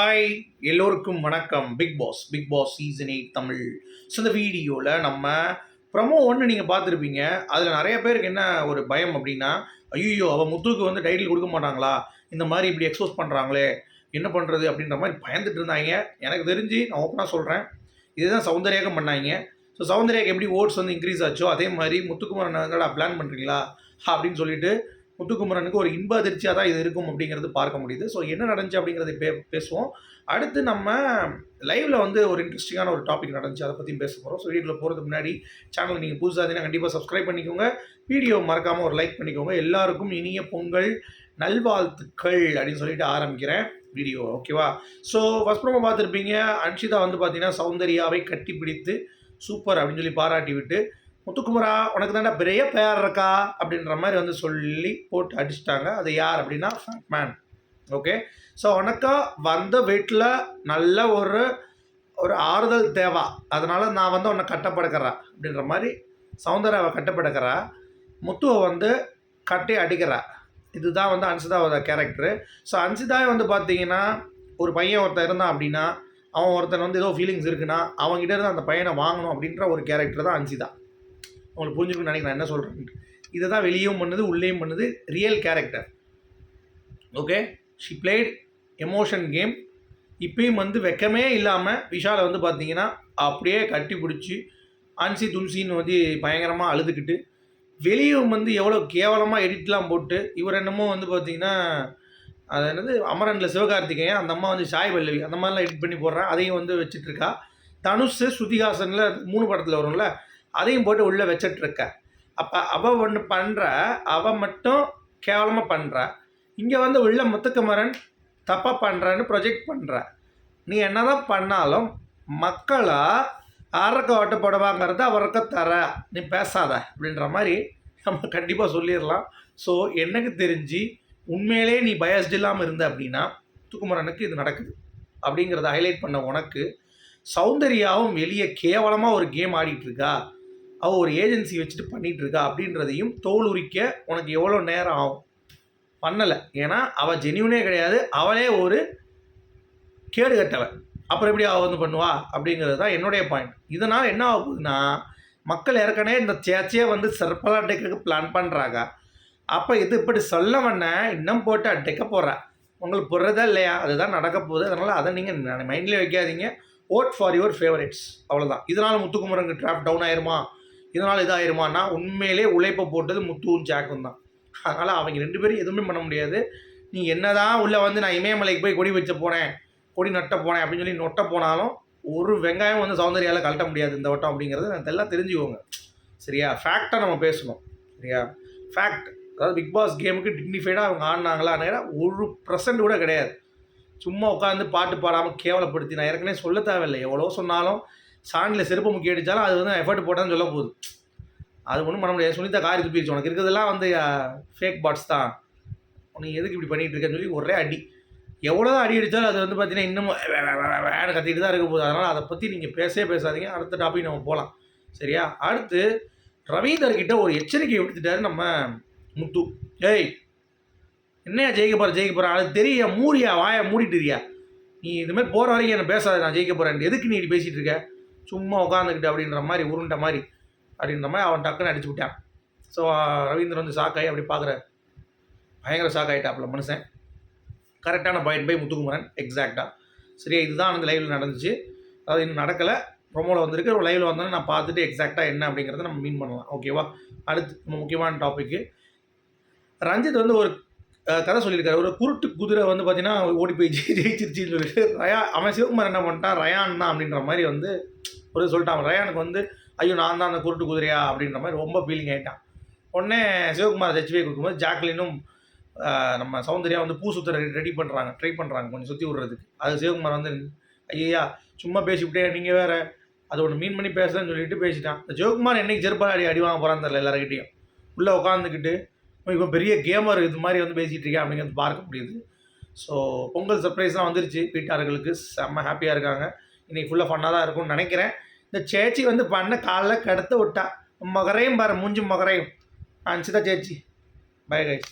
Hi, எல்லோருக்கும் வணக்கம். Bigg Boss season 8 Tamil. So இந்த வீடியோவில் நம்ம ப்ரமோ ஒன்று நீங்கள் பார்த்துருப்பீங்க. அதில் நிறைய பேருக்கு என்ன ஒரு பயம் அப்படின்னா, ஐயோ அவள் முத்துக்கு வந்து டைட்டில் கொடுக்க மாட்டாங்களா, இந்த மாதிரி இப்படி எக்ஸ்போஸ் பண்ணுறாங்களே, என்ன பண்ணுறது அப்படின்ற மாதிரி பயந்துட்டு இருந்தாங்க. எனக்கு தெரிஞ்சு நான் ஓப்பனாக சொல்கிறேன், இதுதான் சௌந்தர்யாவுக்கும் பண்ணாங்க. ஸோ சௌந்தர்யாவுக்கு எப்படி ஓட்ஸ் வந்து இன்க்ரீஸ் ஆச்சோ அதே மாதிரி முத்துக்குமாரன் பிளான் பண்ணுறீங்களா அப்படின்னு சொல்லிட்டு முத்துக்குமரனுக்கு ஒரு இன்ப அதிர்ச்சியாக தான் இது இருக்கும் அப்படிங்கிறது பார்க்க முடியுது. ஸோ என்ன நடந்துச்சு அப்படிங்கிறத பேசுவோம். அடுத்து நம்ம லைவில் வந்து ஒரு இன்ட்ரெஸ்டிங்கான ஒரு டாபிக் நடந்துச்சு, அதை பற்றியும் பேச போகிறோம். ஸோ வீடியோவில் போகிறதுக்கு முன்னாடி சேனல் நீங்கள் புதுசாக இருந்தீங்கன்னா கண்டிப்பாக சப்ஸ்கிரைப் பண்ணிக்கோங்க, வீடியோ மறக்காமல் ஒரு லைக் பண்ணிக்கோங்க. எல்லாருக்கும் இனிய பொங்கல் நல்வாழ்த்துக்கள் அப்படின்னு சொல்லிட்டு ஆரம்பிக்கிறேன் வீடியோ, ஓகேவா? ஸோ ஃபஸ்ட் ப்ரோமோ பார்த்துருப்பீங்க. அன்ஷிதா வந்து பார்த்தீங்கன்னா சௌந்தர்யாவை கட்டி பிடித்து சூப்பர் அப்படின்னு சொல்லி பாராட்டி விட்டு, முத்துக்குமரா உனக்கு தாண்டா பெரிய பேர் இருக்கா அப்படின்ற மாதிரி வந்து சொல்லி போட்டு அடிச்சிட்டாங்க. அது யார் அப்படின்னா ஃபேட்மேன். ஓகே, ஸோ உனக்கா வந்த வீட்டில் நல்ல ஒரு ஆறுதல் தேவை, அதனால் நான் வந்து உன்னை கட்டப்படுக்கிறேன் அப்படின்ற மாதிரி சௌந்தர்யாவை கட்டப்படுக்கிறா, முத்துவை வந்து கட்டி அடிக்கிறா. இதுதான் வந்து அன்சிதாவோட கேரக்டரு. ஸோ அன்சிதாவை வந்து பார்த்தீங்கன்னா ஒரு பையன் ஒருத்தன் இருந்தான் அப்படின்னா, அவன் ஒருத்தன் வந்து ஏதோ ஃபீலிங்ஸ் இருக்குன்னா அவங்ககிட்ட இருந்து அந்த பையனை வாங்கணும் அப்படின்ற ஒரு கேரக்டர் தான் அன்சிதா. உங்களுக்கு புரிஞ்சுக்கணும்னு நினைக்கிறேன் என்ன சொல்கிறேன். இதை தான் வெளியும் பண்ணுது உள்ளேயும் பண்ணுது, real character. Okay, she played emotion game. இப்பயும் வந்து வெக்கமே இல்லாமல் விஷாலை வந்து பார்த்தீங்கன்னா அப்படியே கட்டி பிடிச்சி அன்சி துன்சின்னு வந்து பயங்கரமாக அழுதுகிட்டு, வெளியும் வந்து எவ்வளோ கேவலமாக எடிட்லாம் போட்டு, இவர் என்னமோ வந்து பார்த்தீங்கன்னா அது என்னது அமரனில் சிவகார்த்திகேயன், அந்த அம்மா வந்து சாய் பல்லவி அந்த மாதிரிலாம் எடிட் பண்ணி போடுறேன், அதையும் வந்து வச்சுட்ருக்கா. தனுஷ் ஸ்ருதிஹாசனில் 3 படத்தில் வரும்ல, அதையும் போட்டு உள்ளே வச்சிட்ருக்க. அப்போ அவள் ஒன்று பண்ணுற, அவள் மட்டும் கேவலமாக பண்ணுற, இங்கே வந்து உள்ள முத்துக்குமரன் தப்பாக பண்ணுறான்னு ப்ரொஜெக்ட் பண்ணுற. நீ என்ன தான் பண்ணாலும் மக்களாக ஆறக்க ஓட்டப்படுவாங்கிறது அவருக்கு தர, நீ பேசாத அப்படின்ற மாதிரி நம்ம கண்டிப்பாக சொல்லிடலாம். ஸோ எனக்கு தெரிஞ்சு உண்மையிலே நீ பயஸ்ட் இல்லாமல் இருந்த அப்படின்னா முத்துக்குமரனுக்கு இது நடக்குது அப்படிங்கிறத ஹைலைட் பண்ண உனக்கு, சௌந்தர்யாவும் வெளியே கேவலமாக ஒரு கேம் ஆடிட்டுருக்கா, அவள் ஒரு ஏஜென்சி வச்சுட்டு பண்ணிகிட்ருக்கா அப்படின்றதையும் தோல் உரிக்க உனக்கு எவ்வளோ நேரம் ஆகும்? பண்ணலை. ஏன்னா அவள் ஜென்யூனே கிடையாது, அவளே ஒரு கேடு கட்டவன். அப்புறம் எப்படி அவள் வந்து பண்ணுவா அப்படிங்கிறது தான் என்னுடைய பாயிண்ட். இதனால் என்ன ஆக போகுதுன்னா, மக்கள் ஏற்கனவே இந்த சேச்சியை வந்து செர்பலாக அடைக்கிறதுக்கு பிளான் பண்ணுறாங்க. அப்போ இது இப்படி சொல்ல வேண இன்னும் போட்டு அடைக்க போகிறேன். உங்களுக்கு போடுறதா இல்லையா, அதுதான் நடக்க போகுது. அதனால் அதை நீங்கள் மைண்ட்லேயே வைக்காதீங்க. ஓட் ஃபார் யுவர் ஃபேவரேட்ஸ், அவ்வளோதான். இதனால் முத்துக்குமரனுக்கு ட்ராப் டவுன் ஆயிருமா, இதனால் இதாகிருமானா உண்மையிலே உழைப்பை போட்டது முத்துவும் ஜாக்கும் தான். அதனால் அவங்க 2 பேரும் எதுவுமே பண்ண முடியாது. நீ என்ன தான் உள்ளே வந்து நான் இமயமலைக்கு போய் கொடி வச்ச போனேன், கொடி நட்ட போனேன் அப்படின்னு சொல்லி நொட்ட போனாலும் ஒரு வெங்காயம் வந்து சௌந்தர்யாவில் கழட்ட முடியாது இந்த வட்டம் அப்படிங்கிறது எனக்கு எல்லாம் தெரிஞ்சுக்கோங்க, சரியா? ஃபேக்டாக நம்ம பேசணும், சரியா? ஃபேக்ட். அதாவது பிக் பாஸ் கேமுக்கு டிக்னிஃபைடாக அவங்க ஆடினாங்களா ஒரு % கூட கிடையாது. சும்மா உட்காந்து பாட்டு பாடாமல் கேவலப்படுத்தி, நான் ஏற்கனவே சொல்ல தேவையில்லை. எவ்வளோ சொன்னாலும் சாண்டில் செருப்பு முக்கிய அடித்தாலும் அது வந்து எஃபர்ட் போட்டான்னு சொல்ல போகுது. அது ஒன்றும் பண்ண முடியாது. சுனிதா காரி துப்பிடுச்சு, உனக்கு இருக்கிறதெல்லாம் வந்து ஃபேக் பாட்ஸ் தான், உனக்கு எதுக்கு இப்படி பண்ணிகிட்டு இருக்கேன்னு சொல்லி ஒரே அடி. எவ்வளோ தான் அடி அடித்தாலும் அது வந்து பார்த்தீங்கன்னா இன்னமும் வேறு கத்திட்டு தான் இருக்க போகுது. அதனால் அதை பற்றி நீங்கள் பேசாதீங்க. அடுத்த டாபிக் நம்ம போகலாம், சரியா? அடுத்து ரவீந்தர்கிட்ட ஒரு எச்சரிக்கை விடுத்துட்டாரு நம்ம முத்து. ஏய் என்னையா ஜெயிக்க போகிறேன் அது தெரியும், மூடியா வாயை மூடிட்டுறியா, நீ இதுமாதிரி போகிற வரைக்கும் என்ன பேசாத, நான் ஜெயிக்க போகிறேன், எதுக்கு நீ இப்படி பேசிகிட்டு இருக்க, சும்மா உட்காந்துக்கிட்டு அப்படின்ற மாதிரி உருண்ட மாதிரி அப்படின்ற மாதிரி அவன் டக்குன்னு அடிச்சு விட்டான். ஸோ ரவீந்திரன் வந்து ஷாக்காகி அப்படி பார்க்குறாரு, பயங்கர ஷாக் ஆகிட்டாப்புல மனுஷன். கரெக்டான பாயிண்ட் பை முத்துக்குமரன், எக்ஸாக்டாக. சரியா, இதுதான் அந்த லைவில் நடந்துச்சு. அதாவது இன்னும் நடக்கலை, ப்ரொமோவில் வந்திருக்கு. ஒரு லைவில் வந்தோன்னே நான் பார்த்துட்டு எக்ஸாக்டாக என்ன அப்படிங்கிறத நம்ம மீன் பண்ணலாம், ஓகேவா? அடுத்து நம்ம முக்கியமான டாப்பிக்கு, ரஞ்சித் வந்து ஒரு கதை சொல்லியிருக்காரு. ஒரு குருட்டு குதிரை வந்து பார்த்தீங்கன்னா ஓடி போய் ஜெயிச்சிருச்சின்னு சொல்லிட்டு அவன் சிவகுமார் என்ன பண்ணிட்டான், ரயான் தான் அப்படின்ற மாதிரி வந்து ஒரு சொல்லிட்டான். ரயானுக்கு வந்து ஐயோ நான் தான் அந்த குருட்டு குதிரையா அப்படின்ற மாதிரி ரொம்ப ஃபீலிங் ஆகிட்டான். உடனே சிவகுமார் ஹெச்பி கொடுக்கும்போது ஜாக்லினும் நம்ம சௌந்தர்யா வந்து பூ சுற்ற ட்ரை பண்ணுறாங்க கொஞ்சம் சுற்றி விட்றதுக்கு. அது சிவகுமார் வந்து ஐயா சும்மா பேசிவிட்டே நீங்கள் வேறு அது ஒன்று மீன் பண்ணி பேசுகிறேன்னு சொல்லிட்டு பேசிட்டான். இந்த சிவகுமார் என்னைக்கு செருப்பால் அடி வாங்க போகிறான்னு தெரியல, எல்லாருக்கிட்டையும் உள்ளே உட்காந்துக்கிட்டு இப்போ பெரிய கேமர் இது மாதிரி வந்து பேசிகிட்டு இருக்கேன் அப்படிங்கிறது பார்க்க முடியுது. ஸோ பொங்கல் சர்ப்ரைஸ்லாம் வந்துருச்சு, வீட்டார்களுக்கு செம்ம ஹாப்பியாக இருக்காங்க. இன்றைக்கி ஃபுல்லாக ஃபன்னாக தான் இருக்கும்னு நினைக்கிறேன். இந்த சேச்சி வந்து பண்ண காலைல கடத்த விட்டா, மகரையும் பாரு மூஞ்சி மகரையும். அனுப்பிச்சுதான் சேச்சி. Bye guys.